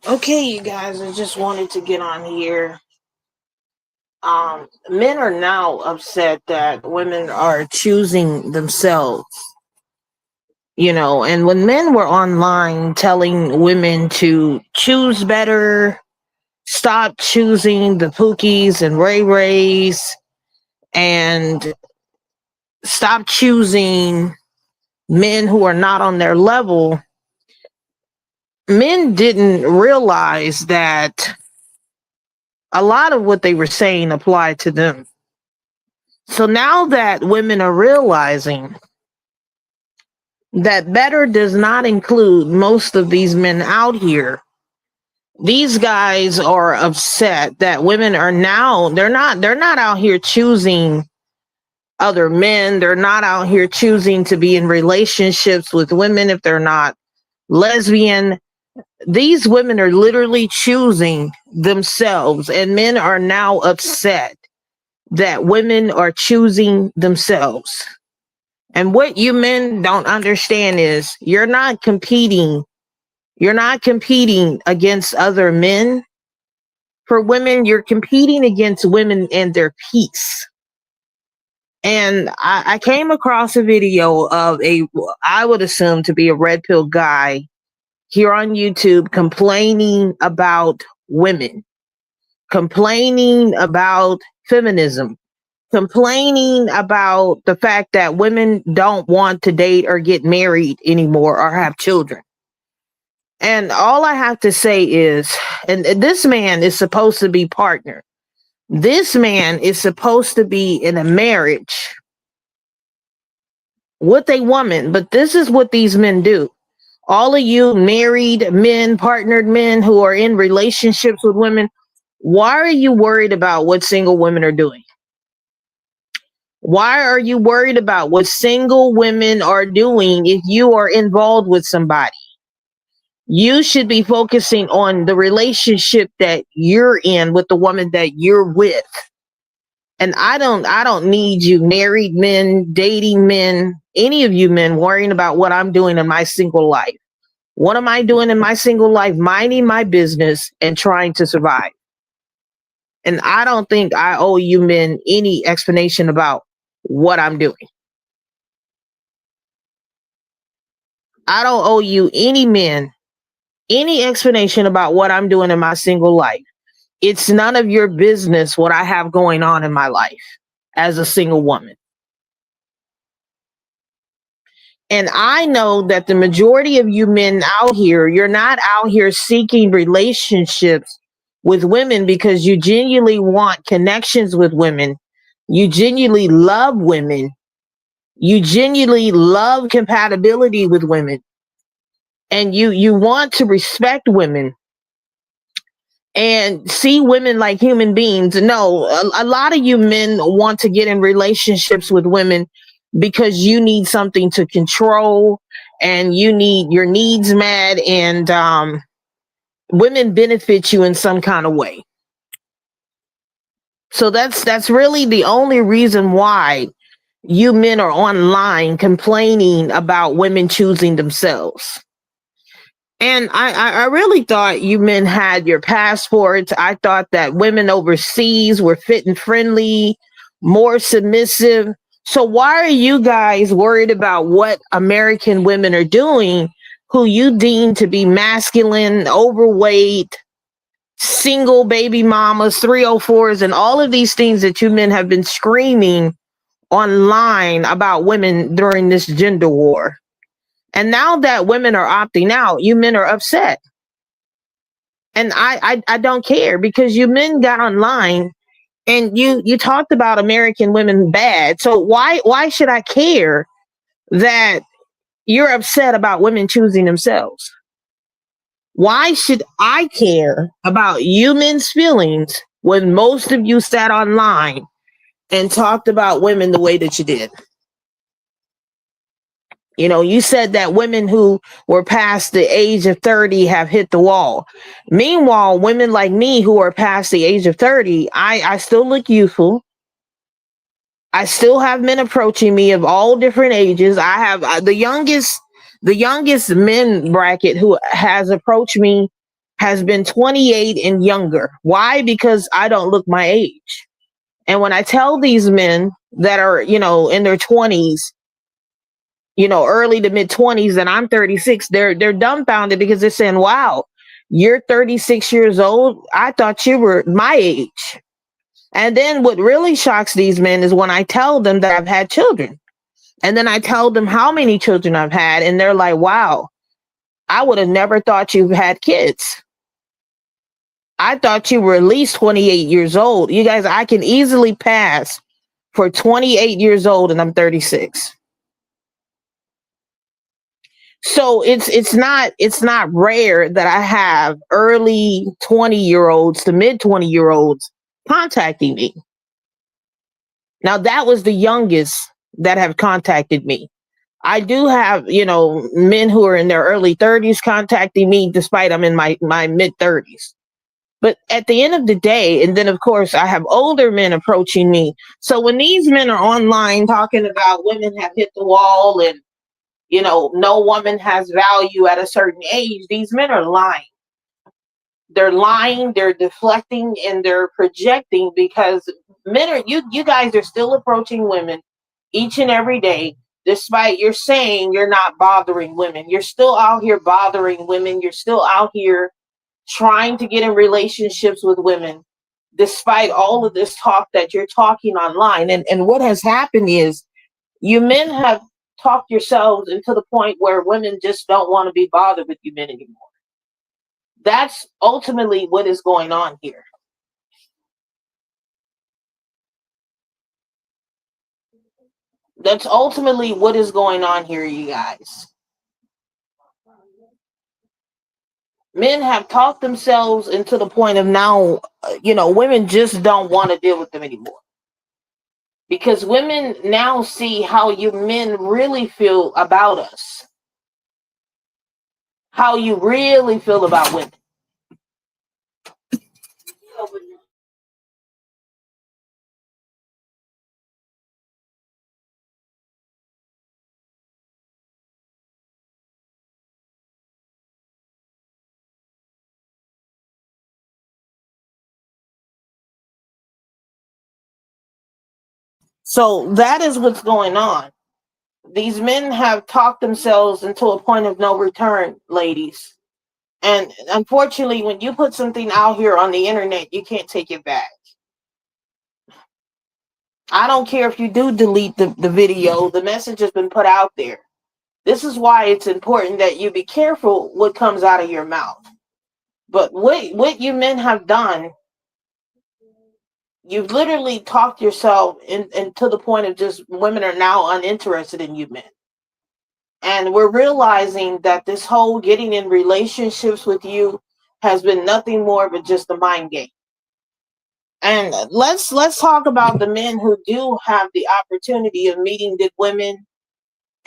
Okay, you guys, I just wanted to get on here. Men are now upset that women are choosing themselves, and when men were online telling women to choose better, stop choosing the Pookies and Ray Rays, and stop choosing men who are not on their level, men didn't realize that a lot of what they were saying applied to them. So now that women are realizing that better does not include most of these men out here, these guys are upset that women are now they're not out here choosing other men. They're not out here choosing to be in relationships with women if they're not lesbian. These women are literally choosing themselves, and men are now upset that women are choosing themselves. And what you men don't understand is you're not competing. You're not competing against other men. For women, you're competing against women and their peace. And I came across a video of I would assume to be a red pill guy here on YouTube complaining about women, complaining about feminism, complaining about the fact that women don't want to date or get married anymore or have children. And all I have to say is, and this man is supposed to be partner. This man is supposed to be in a marriage with a woman, but this is what these men do. All of you married men, partnered men who are in relationships with women, why are you worried about what single women are doing? Why are you worried about what single women are doing if you are involved with somebody? You should be focusing on the relationship that you're in with the woman that you're with. And I don't need you married men, dating men, any of you men worrying about what I'm doing in my single life. What am I doing in my single life? Minding my business and trying to survive. And I don't think I owe you men any explanation about what I'm doing. I don't owe you any men any explanation about what I'm doing in my single life. It's none of your business what I have going on in my life as a single woman. And I know that the majority of you men out here, you're not out here seeking relationships with women because you genuinely want connections with women. You genuinely love women. You genuinely love compatibility with women. And you want to respect women and see women like human beings. No, a lot of you men want to get in relationships with women because you need something to control and you need your needs met, and women benefit you in some kind of way. So that's really the only reason why you men are online complaining about women choosing themselves. And I really thought you men had your passports. I thought that women overseas were fit and friendly, more submissive. So why are you guys worried about what American women are doing who you deem to be masculine, overweight, single baby mamas, 304s, and all of these things that you men have been screaming online about women during this gender war? And now that women are opting out, you men are upset. And I don't care because you men got online and you talked about American women bad. So why should I care that you're upset about women choosing themselves? Why should I care about you men's feelings when most of you sat online and talked about women the way that you did? You said that women who were past the age of 30 have hit the wall. Meanwhile, women like me who are past the age of 30, I still look youthful. I still have men approaching me of all different ages. I have the youngest men bracket who has approached me has been 28 and younger. Why? Because I don't look my age. And when I tell these men that are, in their 20s, early to mid 20s, and I'm 36, they're dumbfounded because they're saying, "Wow, you're 36 years old. I thought you were my age." And then what really shocks these men is when I tell them that I've had children. And then I tell them how many children I've had, and they're like, "Wow, I would have never thought you've had kids. I thought you were at least 28 years old." You guys, I can easily pass for 28 years old and I'm 36. So it's not rare that I have early 20-year-olds to mid 20-year-olds contacting me. Now that was the youngest that have contacted me. I do have, men who are in their early 30s contacting me despite I'm in my mid 30s. But at the end of the day, and then of course I have older men approaching me. So when these men are online talking about women have hit the wall and no woman has value at a certain age, these men are lying. They're lying, they're deflecting, and they're projecting because men are you guys are still approaching women each and every day, despite you're saying you're not bothering women. You're still out here bothering women. You're still out here trying to get in relationships with women, despite all of this talk that you're talking online. And what has happened is you men have talked yourselves into the point where women just don't want to be bothered with you men anymore. That's ultimately what is going on here. That's ultimately what is going on here, you guys. Men have talked themselves into the point of now, women just don't want to deal with them anymore. Because women now see how you men really feel about us, how you really feel about women. So that is what's going on. These men have talked themselves into a point of no return, ladies. And unfortunately, when you put something out here on the internet, you can't take it back. I don't care if you do delete the video, the message has been put out there. This is why it's important that you be careful what comes out of your mouth. But what you men have done, you've literally talked yourself in to the point of just women are now uninterested in you men. And we're realizing that this whole getting in relationships with you has been nothing more but just a mind game. And let's talk about the men who do have the opportunity of meeting good women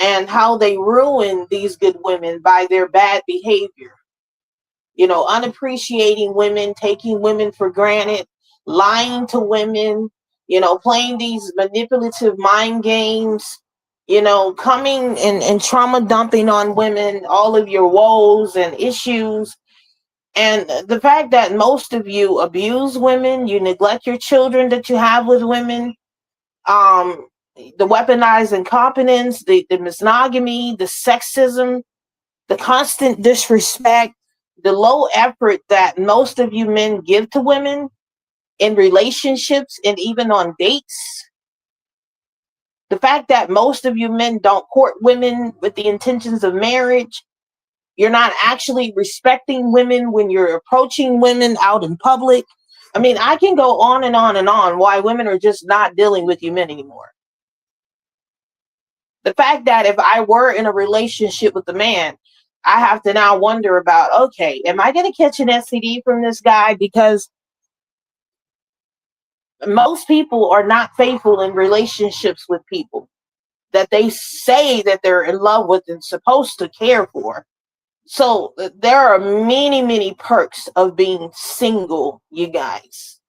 and how they ruin these good women by their bad behavior. Unappreciating women, taking women for granted, lying to women, playing these manipulative mind games, coming and trauma dumping on women, all of your woes and issues. And the fact that most of you abuse women, you neglect your children that you have with women, um, the weaponized incompetence, the misogamy, the sexism, the constant disrespect, the low effort that most of you men give to women in relationships and even on dates. The fact that most of you men don't court women with the intentions of marriage. You're not actually respecting women when you're approaching women out in public. I mean, I can go on and on and on why women are just not dealing with you men anymore. The fact that if I were in a relationship with a man, I have to now wonder about, okay, am I going to catch an STD from this guy? Because most people are not faithful in relationships with people that they say that they're in love with and supposed to care for. So there are many, many perks of being single, you guys.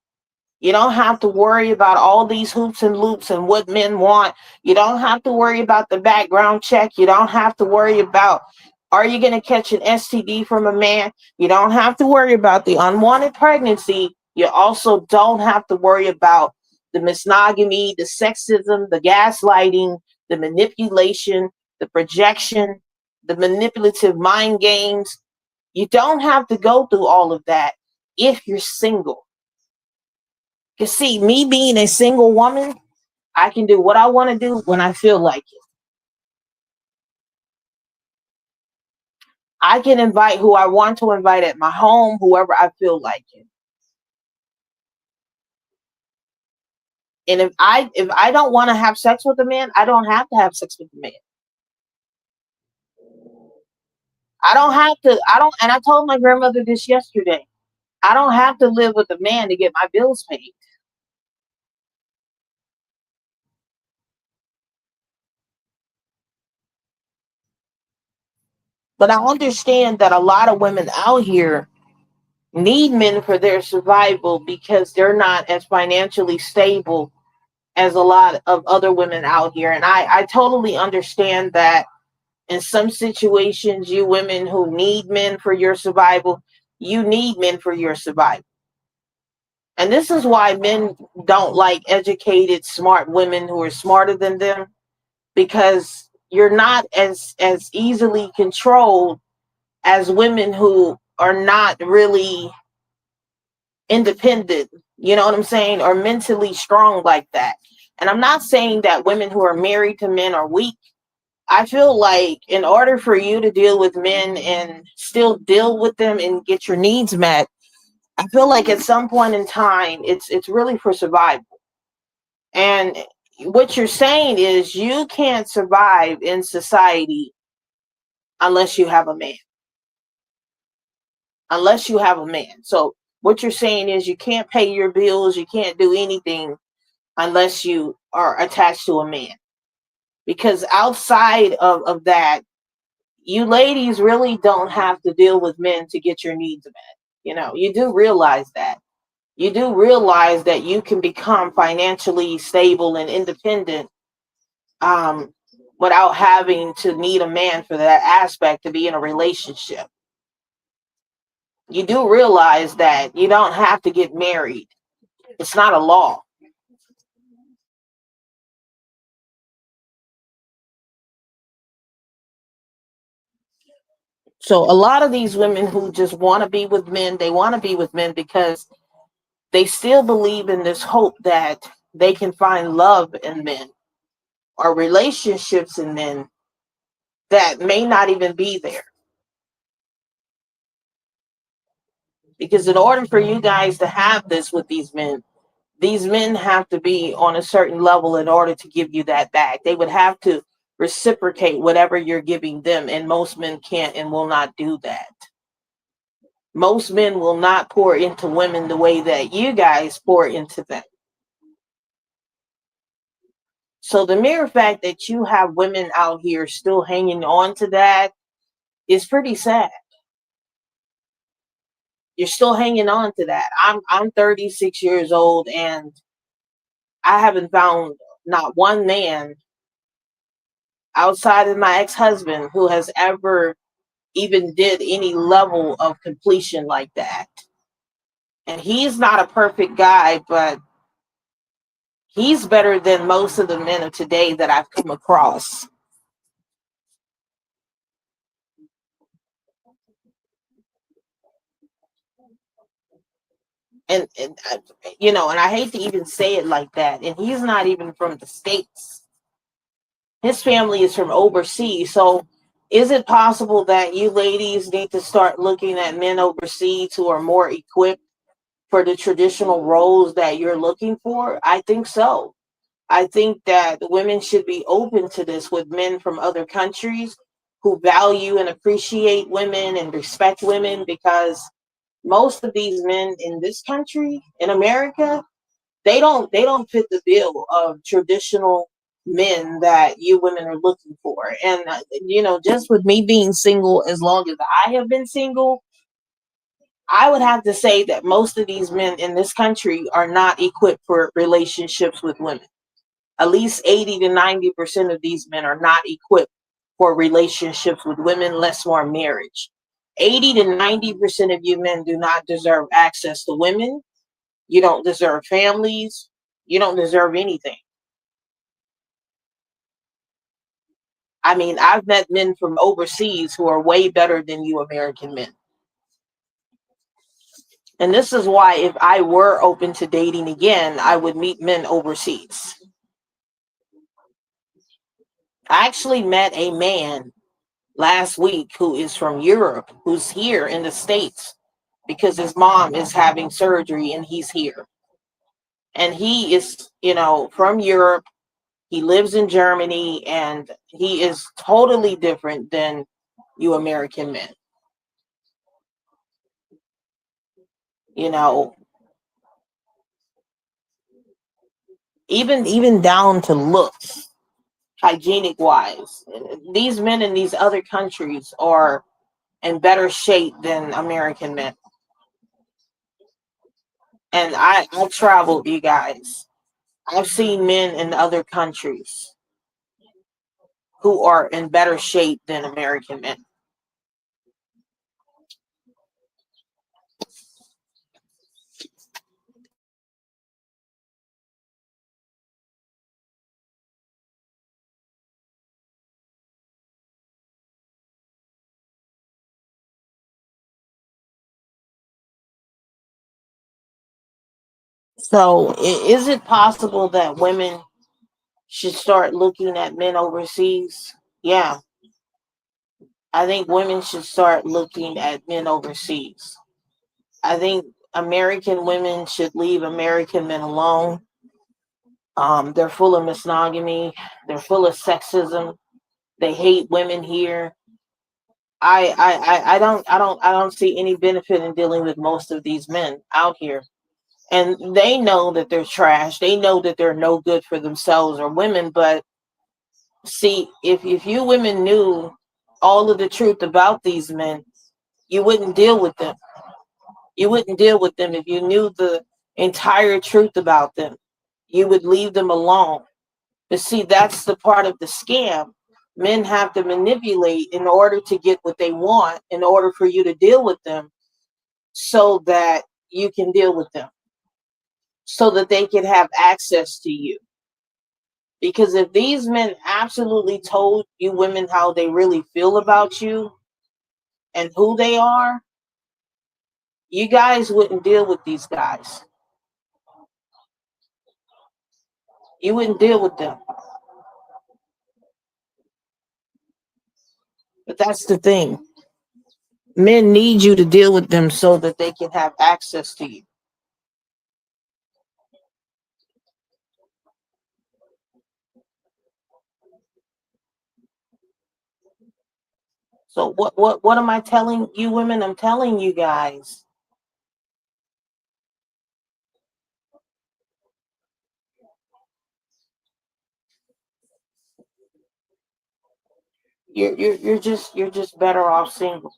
You don't have to worry about all these hoops and loops and what men want. You don't have to worry about the background check. You don't have to worry about, are you going to catch an STD from a man? You don't have to worry about the unwanted pregnancy. You also don't have to worry about the misnogamy, the sexism, the gaslighting, the manipulation, the projection, the manipulative mind games. You don't have to go through all of that if you're single. You see, me being a single woman, I can do what I want to do when I feel like it. I can invite who I want to invite at my home, whoever I feel like it. And if I don't want to have sex with a man, I don't have to have sex with a man. I don't have to. I don't. And I told my grandmother this yesterday. I don't have to live with a man to get my bills paid. But I understand that a lot of women out here need men for their survival because they're not as financially stable as a lot of other women out here. And I totally understand that in some situations, you women who need men for your survival, you need men for your survival. And this is why men don't like educated, smart women who are smarter than them, because you're not as easily controlled as women who are not really independent, you know what I'm saying, or mentally strong like that. And I'm not saying that women who are married to men are weak. I feel like in order for you to deal with men and still deal with them and get your needs met, I feel like at some point in time it's really for survival. And what you're saying is you can't survive in society unless you have a man. Unless you have a man. So what you're saying is you can't pay your bills, you can't do anything unless you are attached to a man. Because outside of that, you ladies really don't have to deal with men to get your needs met. You know, you do realize that. You do realize that you can become financially stable and independent um, without having to need a man for that aspect to be in a relationship. You do realize that you don't have to get married. It's not a law. So a lot of these women who just want to be with men, they want to be with men because they still believe in this hope that they can find love in men or relationships in men that may not even be there. Because in order for you guys to have this with these men have to be on a certain level in order to give you that back. They would have to reciprocate whatever you're giving them, and most men can't and will not do that. Most men will not pour into women the way that you guys pour into them. So the mere fact that you have women out here still hanging on to that is pretty sad. You're still hanging on to that. I'm 36 years old and I haven't found not one man outside of my ex-husband who has ever even did any level of completion like that. And he's not a perfect guy, but he's better than most of the men of today that I've come across. And you know, and I hate to even say it like that. And he's not even from the States. His family is from overseas. So is it possible that you ladies need to start looking at men overseas who are more equipped for the traditional roles that you're looking for? I think so. I think that women should be open to this with men from other countries who value and appreciate women and respect women, because most of these men in this country, in America, they don't fit the bill of traditional men that you women are looking for. And you know, just with me being single as long as I have been single, I would have to say that most of these men in this country are not equipped for relationships with women. At least 80 to 90% of these men are not equipped for relationships with women, less more marriage. 80 to 90% of you men do not deserve access to women. You don't deserve families. You don't deserve anything. I mean, I've met men from overseas who are way better than you American men. And this is why, if I were open to dating again, I would meet men overseas. I actually met a man last week who is from Europe, who's here in the States because his mom is having surgery and he's here. And he is, from Europe. He lives in Germany and he is totally different than you American men. You know, even down to looks, hygienic wise. These men in these other countries are in better shape than American men. And I traveled, you guys. I've seen men in other countries who are in better shape than American men. So, is it possible that women should start looking at men overseas? Yeah, I think women should start looking at men overseas. I think American women should leave American men alone. They're full of monogamy. They're full of sexism. They hate women here. I don't see any benefit in dealing with most of these men out here. And they know that they're trash. They know that they're no good for themselves or women. But see, if you women knew all of the truth about these men, you wouldn't deal with them. You wouldn't deal with them if you knew the entire truth about them. You would leave them alone. But see, that's the part of the scam. Men have to manipulate in order to get what they want, in order for you to deal with them, so that you can deal with them, so that they can have access to you. Because if these men absolutely told you women how they really feel about you and who they are, you guys wouldn't deal with these guys. You wouldn't deal with them. But that's the thing. Men need you to deal with them so that they can have access to you. So what am I telling you women? I'm telling you guys. You're just better off single.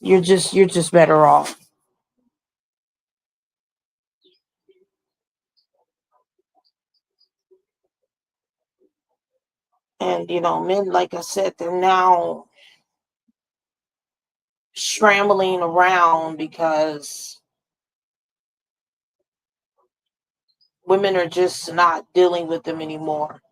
You're just better off. And men, like I said, they're now scrambling around because women are just not dealing with them anymore.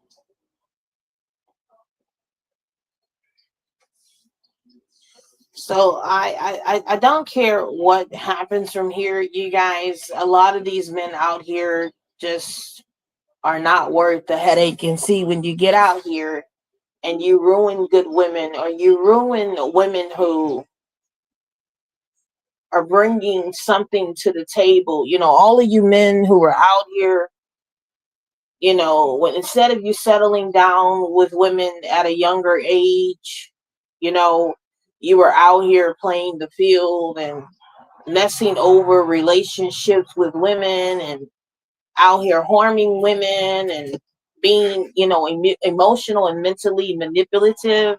So I don't care what happens from here, you guys. A lot of these men out here just are not worth the headache. And see, when you get out here and you ruin good women, or you ruin women who are bringing something to the table, all of you men who are out here, when instead of you settling down with women at a younger age, you know, you were out here playing the field and messing over relationships with women, and out here harming women, and being, emotional and mentally manipulative,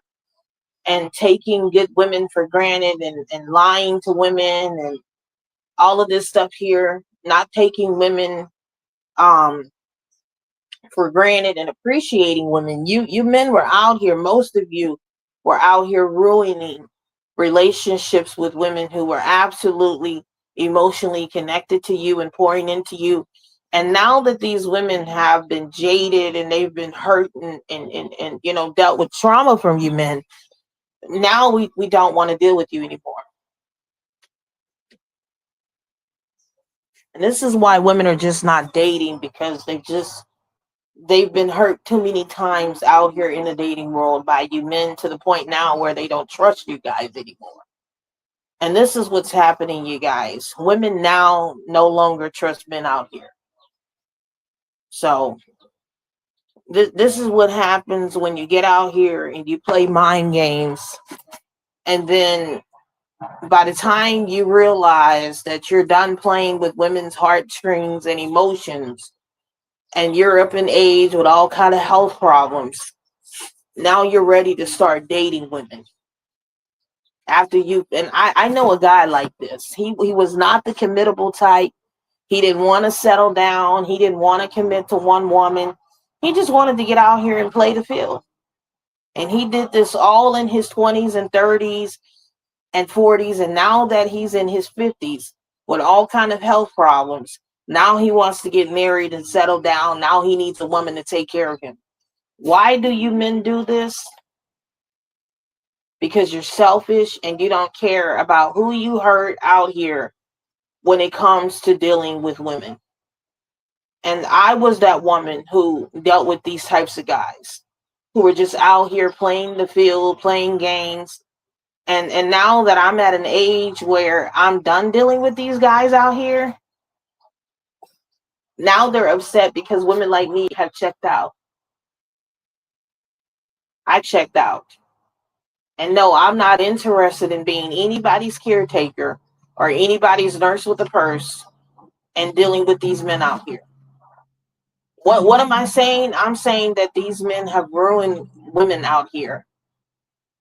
and taking good women for granted, and lying to women and all of this stuff here, not taking women um for granted and appreciating women. You men were out here, most of you were out here ruining relationships with women who were absolutely emotionally connected to you and pouring into you. And now that these women have been jaded and they've been hurt and dealt with trauma from you men, now we don't want to deal with you anymore. And this is why women are just not dating, because they've been hurt too many times out here in the dating world by you men, to the point now where they don't trust you guys anymore. And this is what's happening, you guys. Women now no longer trust men out here. So this is what happens when you get out here and you play mind games. And then by the time you realize that you're done playing with women's heartstrings and emotions, and you're up in age with all kind of health problems, now you're ready to start dating women. After you, and I know a guy like this. He was not the committable type. He didn't want to settle down. He didn't want to commit to one woman. He just wanted to get out here and play the field. And he did this all in his 20s and 30s and 40s. And now that he's in his 50s with all kind of health problems, now he wants to get married and settle down. Now he needs a woman to take care of him. Why do you men do this? Because you're selfish and you don't care about who you hurt out here when it comes to dealing with women. And I was that woman who dealt with these types of guys who were just out here playing the field, playing games. And now that I'm at an age where I'm done dealing with these guys out here, now they're upset because women like me have checked out. I checked out. And no, I'm not interested in being anybody's caretaker or anybody's nurse with a purse and dealing with these men out here. What am I saying? I'm saying that these men have ruined women out here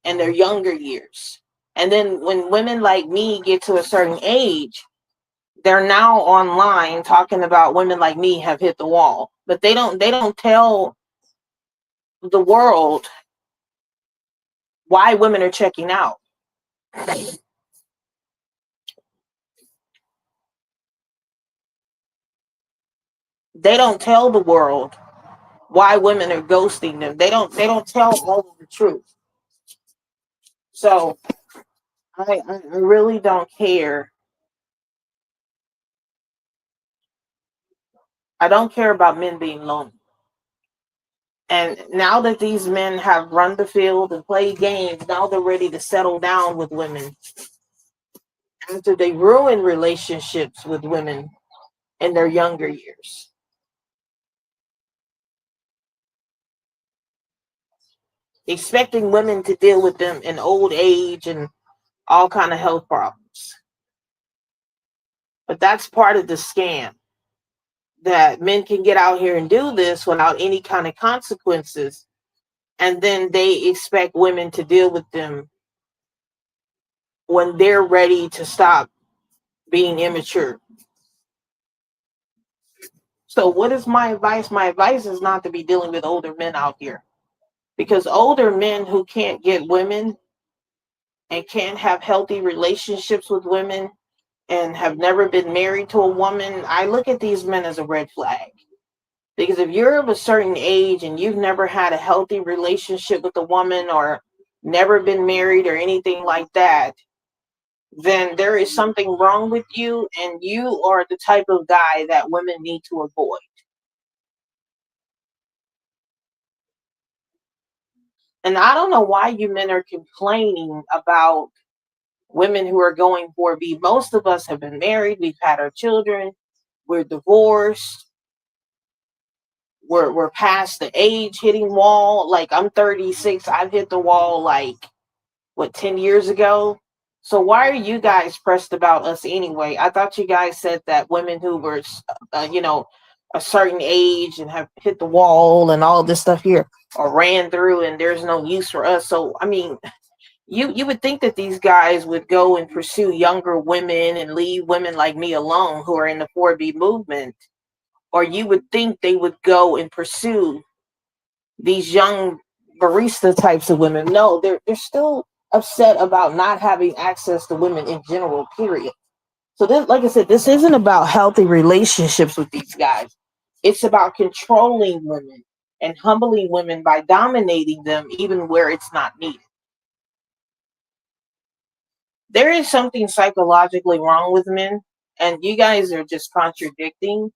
in their younger years. And then when women like me get to a certain age, they're now online talking about women like me have hit the wall. But they don't tell the world why women are checking out. They don't tell the world why women are ghosting them. They don't tell all of the truth. So I really don't care. I don't care about men being lonely. And now that these men have run the field and played games, now they're ready to settle down with women after they ruin relationships with women in their younger years. Expecting women to deal with them in old age and all kind of health problems. But that's part of the scam, that men can get out here and do this without any kind of consequences, and then they expect women to deal with them when they're ready to stop being immature. So what is my advice? My advice is not to be dealing with older men out here, because older men who can't get women and can't have healthy relationships with women and have never been married to a woman, I look at these men as a red flag. Because if you're of a certain age and you've never had a healthy relationship with a woman or never been married or anything like that, then there is something wrong with you, and you are the type of guy that women need to avoid. And I don't know why you men are complaining about women who are going 4B. Most of us have been married, we've had our children, we're divorced, we're past the age hitting wall. Like, I'm 36, I've hit the wall like 10 years ago. So why are you guys pressed about us anyway? I thought you guys said that women who were a certain age and have hit the wall and all this stuff here or ran through, and there's no use for us. So I mean, You would think that these guys would go and pursue younger women and leave women like me alone who are in the 4B movement, or you would think they would go and pursue these young barista types of women. No, they're still upset about not having access to women in general, period. So this, like I said, this isn't about healthy relationships with these guys. It's about controlling women and humbling women by dominating them even where it's not needed. There is something psychologically wrong with men, and you guys are just contradicting.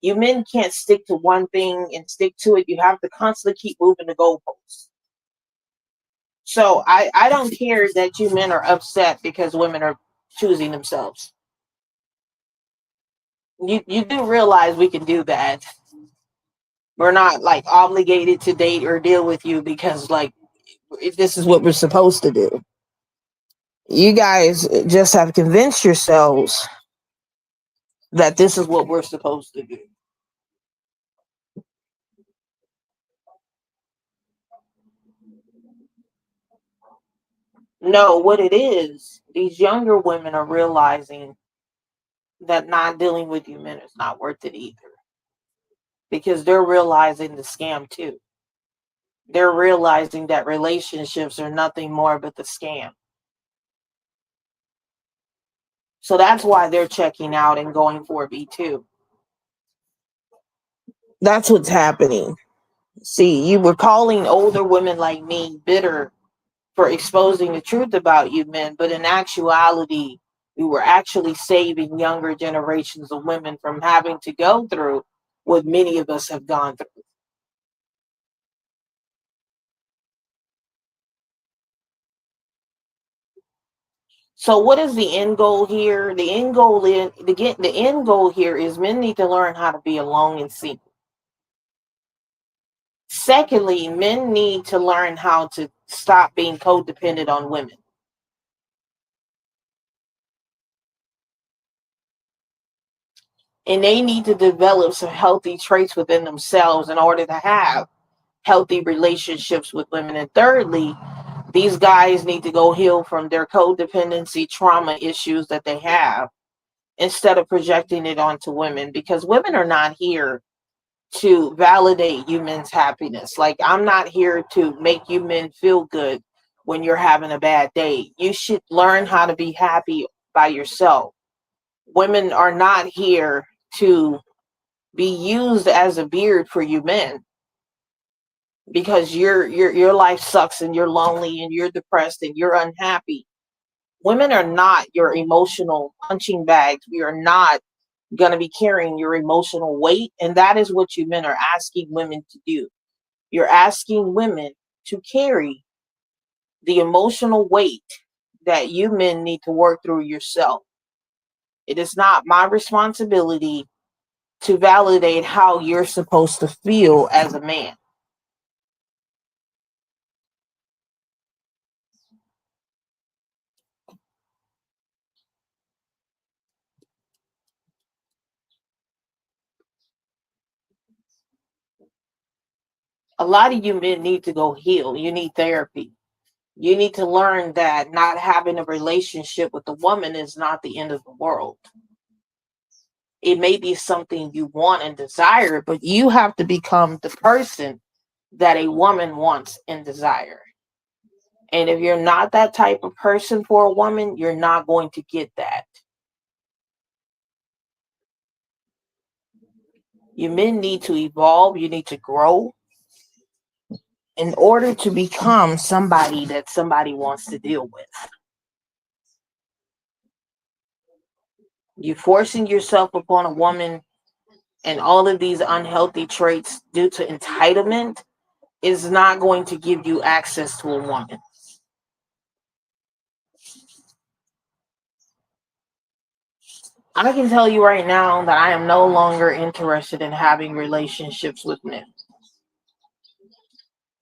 You men can't stick to one thing and stick to it. You have to constantly keep moving the goalposts. So I don't care that you men are upset because women are choosing themselves. You do realize we can do that. We're not like obligated to date or deal with you because like this is what we're supposed to do. You guys just have convinced yourselves that this is what we're supposed to do. No, what it is, these younger women are realizing that not dealing with you men is not worth it either. Because they're realizing the scam too. They're realizing that relationships are nothing more but the scam. So that's why they're checking out and going for B2. That's what's happening. See, you were calling older women like me bitter for exposing the truth about you men, but in actuality, we were actually saving younger generations of women from having to go through what many of us have gone through. So what is the end goal here? The end goal here is men need to learn how to be alone and single. Secondly, men need to learn how to stop being codependent on women. And they need to develop some healthy traits within themselves in order to have healthy relationships with women. And thirdly, these guys need to go heal from their codependency trauma issues that they have instead of projecting it onto women, because women are not here to validate you men's happiness. Like, I'm not here to make you men feel good when you're having a bad day. You should learn how to be happy by yourself. Women are not here to be used as a beard for you men because your life sucks and you're lonely and you're depressed and you're unhappy. Women are not your emotional punching bags. We are not going to be carrying your emotional weight, and that is what you men are asking women to do. You're asking women to carry the emotional weight that you men need to work through yourself. It is not my responsibility to validate how you're supposed to feel as a man. A lot of you men need to go heal. You need therapy. You need to learn that not having a relationship with a woman is not the end of the world. It may be something you want and desire, but you have to become the person that a woman wants and desire. And if you're not that type of person for a woman, you're not going to get that. You men need to evolve, you need to grow in order to become somebody that somebody wants to deal with. You forcing yourself upon a woman and all of these unhealthy traits due to entitlement is not going to give you access to a woman. I can tell you right now that I am no longer interested in having relationships with men.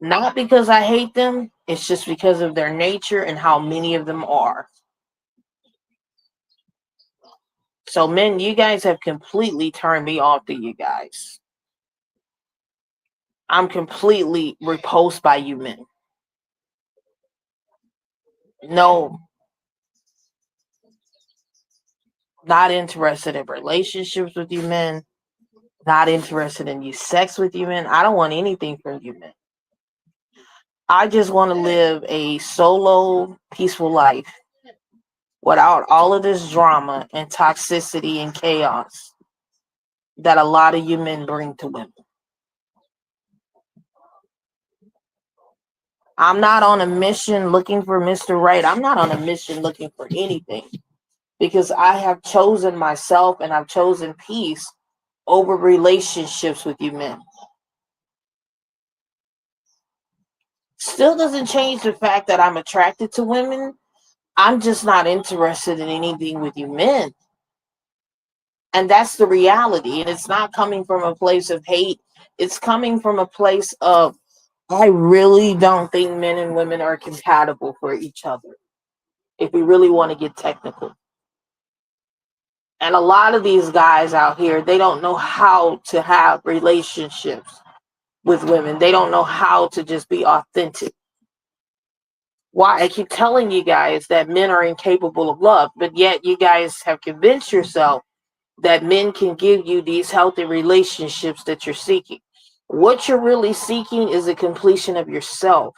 Not because I hate them, it's just because of their nature and how many of them are. So, men, you guys have completely turned me off to you guys. I'm completely repulsed by you men. No, not interested in relationships with you men, not interested in you sex with you men. I don't want anything from you men. I just want to live a solo, peaceful life without all of this drama and toxicity and chaos that a lot of you men bring to women. I'm not on a mission looking for Mr. Right. I'm not on a mission looking for anything because I have chosen myself and I've chosen peace over relationships with you men. Still doesn't change the fact that I'm attracted to women. I'm just not interested in anything with you men. And that's the reality. And it's not coming from a place of hate. It's coming from a place of, I really don't think men and women are compatible for each other. If we really want to get technical. And a lot of these guys out here, they don't know how to have relationships with women. They don't know how to just be authentic. Why? I keep telling you guys that men are incapable of love, but yet you guys have convinced yourself that men can give you these healthy relationships that you're seeking. What you're really seeking is a completion of yourself.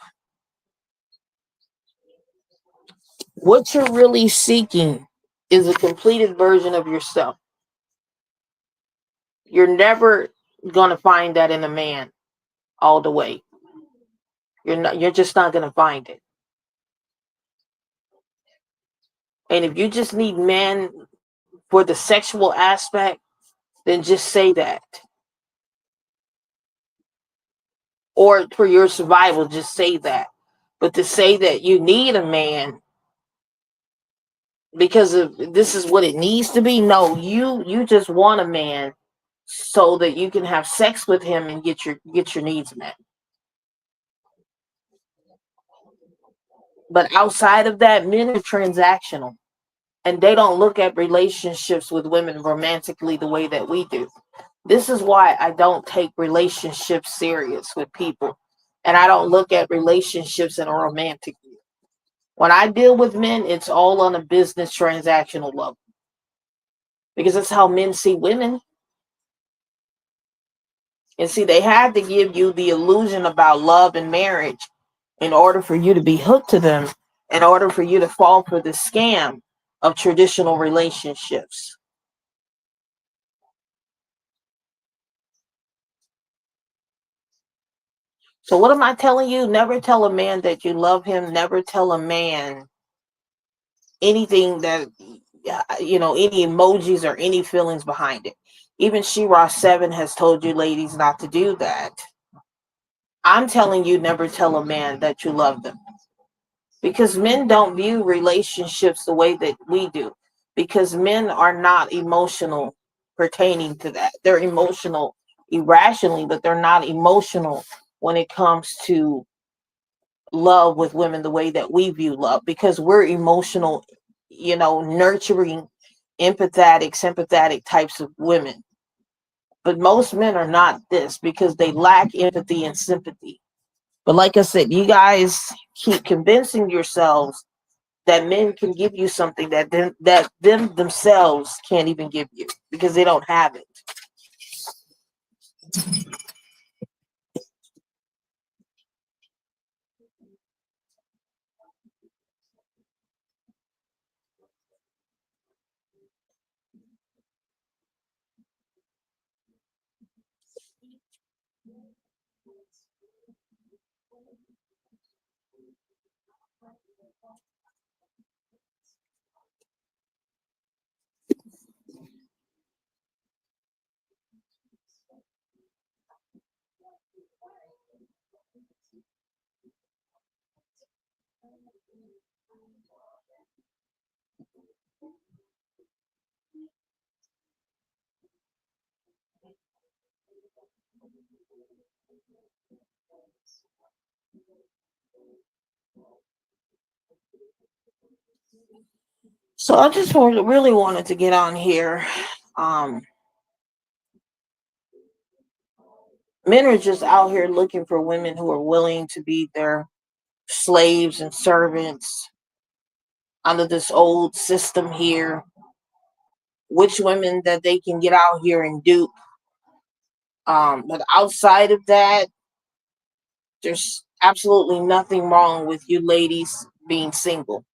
What you're really seeking is a completed version of yourself. You're never going to find that in a man all the way. You're just not going to find it. And if you just need men for the sexual aspect, then just say that. Or for your survival, just say that. But to say that you need a man because of this is what it needs to be, no, you just want a man so that you can have sex with him and get your needs met. But outside of that, men are transactional and they don't look at relationships with women romantically the way that we do. This is why I don't take relationships serious with people. And I don't look at relationships in a romantic view. When I deal with men, it's all on a business transactional level. Because that's how men see women. And see, they had to give you the illusion about love and marriage in order for you to be hooked to them, in order for you to fall for the scam of traditional relationships. So what am I telling you? Never tell a man that you love him. Never tell a man anything that, any emojis or any feelings behind it. Even She-Ra 7 has told you ladies not to do that. I'm telling you, never tell a man that you love them. Because men don't view relationships the way that we do. Because men are not emotional pertaining to that. They're emotional irrationally, but they're not emotional when it comes to love with women the way that we view love. Because we're emotional, nurturing, empathetic, sympathetic types of women. But most men are not this because they lack empathy and sympathy. But like I said, you guys keep convincing yourselves that men can give you something that them themselves can't even give you because they don't have it. So I just really wanted to get on here. Um, Men are just out here looking for women who are willing to be their slaves and servants under this old system here, which women that they can get out here and dupe. But outside of that, there's absolutely nothing wrong with you ladies being single.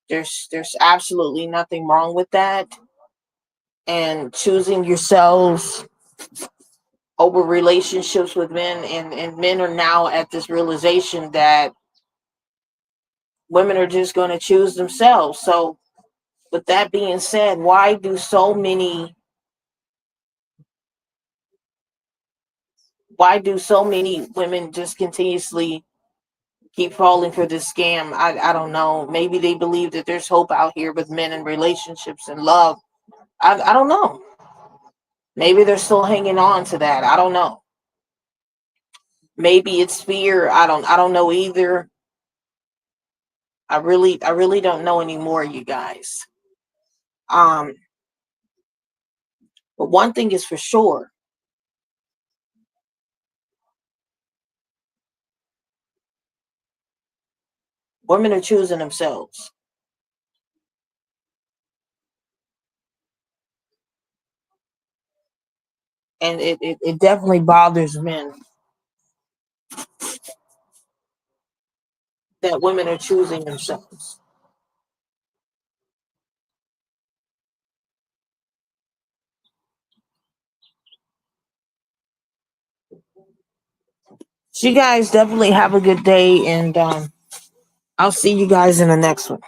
There's absolutely nothing wrong with that. And choosing yourselves over relationships with men, and men are now at this realization that women are just going to choose themselves. So with that being said, why do so many women just continuously keep falling for this scam? I don't know. Maybe they believe that there's hope out here with men and relationships and love. I don't know. Maybe they're still hanging on to that. I don't know. Maybe it's fear. I don't know either. I really don't know anymore, you guys. Um, but one thing is for sure, women are choosing themselves. And it definitely bothers men that women are choosing themselves. So you guys definitely have a good day, and I'll see you guys in the next one.